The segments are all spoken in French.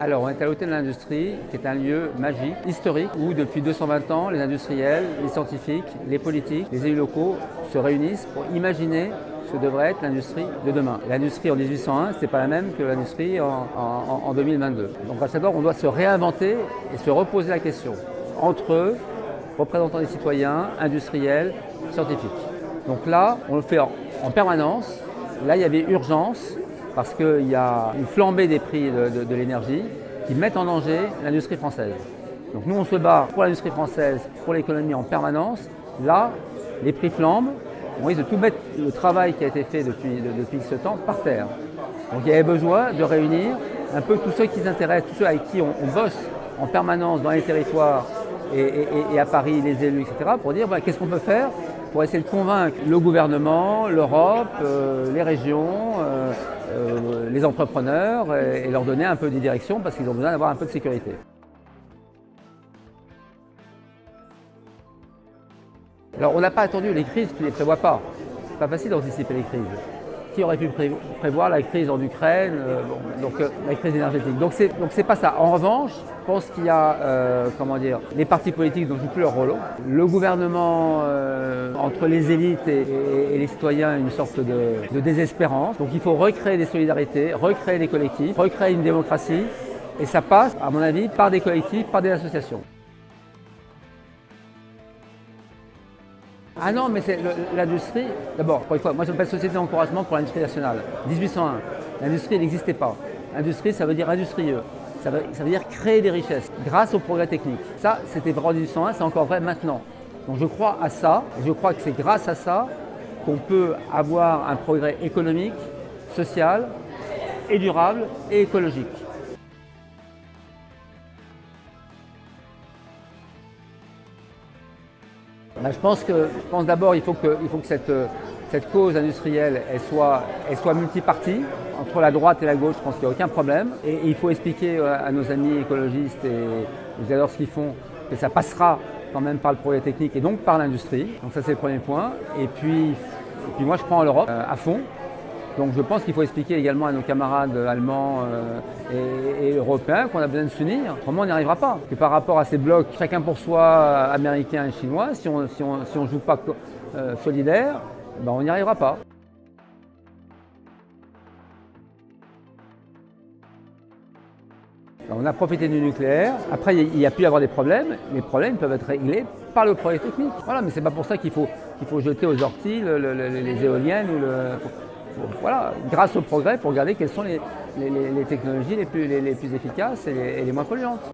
Alors, on est à l'Hôtel de l'Industrie, qui est un lieu magique, historique, où depuis 220 ans, les industriels, les scientifiques, les politiques, les élus locaux se réunissent pour imaginer ce que devrait être l'industrie de demain. L'industrie en 1801, ce n'est pas la même que l'industrie en 2022. Donc à chaque fois, on doit se réinventer et se reposer la question entre eux, représentants des citoyens, industriels, scientifiques. Donc là, on le fait en permanence. Là, il y avait urgence, parce qu'il y a une flambée des prix de l'énergie qui mettent en danger l'industrie française. Donc nous, on se bat pour l'industrie française, pour l'économie en permanence. Là, les prix flambent, on risque de tout mettre le travail qui a été fait depuis ce temps par terre. Donc il y avait besoin de réunir un peu tous ceux qui s'intéressent, tous ceux avec qui on bosse en permanence dans les territoires et à Paris, les élus, etc., pour dire qu'est-ce qu'on peut faire pour essayer de convaincre le gouvernement, l'Europe, les régions, les entrepreneurs et leur donner un peu des directions parce qu'ils ont besoin d'avoir un peu de sécurité. Alors on n'a pas attendu les crises, tu ne les prévois pas. C'est pas facile d'anticiper les crises. Qui aurait pu prévoir la crise en Ukraine, la crise énergétique. Donc c'est pas ça. En revanche, je pense qu'il y a les partis politiques ne jouent plus leur rôle. Le gouvernement, entre les élites et les citoyens, une sorte de désespérance. Donc il faut recréer des solidarités, recréer des collectifs, recréer une démocratie. Et ça passe, à mon avis, par des collectifs, par des associations. Ah non, mais c'est l'industrie. D'abord, pour une fois, moi je m'appelle Société d'encouragement pour l'industrie nationale. 1801, l'industrie n'existait pas. Industrie, ça veut dire industrieux. Ça veut dire créer des richesses grâce au progrès technique. Ça, c'était vrai en 1801, c'est encore vrai maintenant. Donc je crois à ça, et je crois que c'est grâce à ça qu'on peut avoir un progrès économique, social, et durable, et écologique. Je pense d'abord qu'il faut que cette cause industrielle elle soit multipartie. Entre la droite et la gauche, je pense qu'il n'y a aucun problème. Et il faut expliquer à nos amis écologistes et ils adorent ce qu'ils font que ça passera quand même par le progrès technique et donc par l'industrie. Donc ça c'est le premier point. Et puis moi je prends l'Europe à fond. Donc je pense qu'il faut expliquer également à nos camarades allemands et européens qu'on a besoin de s'unir. Autrement on n'y arrivera pas. Que par rapport à ces blocs, chacun pour soi, américains et chinois, si on ne joue pas solidaire, on n'y arrivera pas. On a profité du nucléaire. Après, il y a pu y avoir des problèmes. Les problèmes peuvent être réglés par le progrès technique. Voilà, mais c'est pas pour ça qu'il faut jeter aux orties les éoliennes voilà, grâce au progrès pour regarder quelles sont les technologies les plus efficaces et les moins polluantes.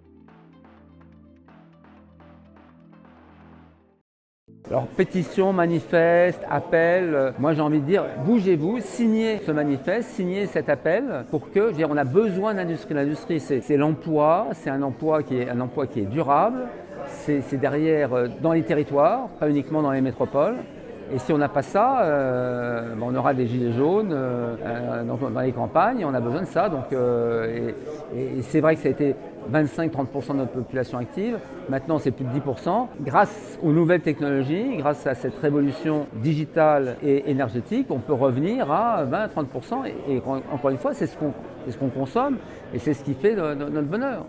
Alors pétition, manifeste, appel, moi j'ai envie de dire bougez-vous, signez ce manifeste, signez cet appel pour que, on a besoin d'industrie. L'industrie c'est l'emploi, c'est un emploi qui est durable, c'est derrière dans les territoires, pas uniquement dans les métropoles. Et si on n'a pas ça, on aura des gilets jaunes dans les campagnes, et on a besoin de ça. Donc, et c'est vrai que ça a été 25-30% de notre population active, maintenant c'est plus de 10%. Grâce aux nouvelles technologies, grâce à cette révolution digitale et énergétique, on peut revenir à 20-30%. Et encore une fois, c'est ce qu'on consomme et c'est ce qui fait notre bonheur.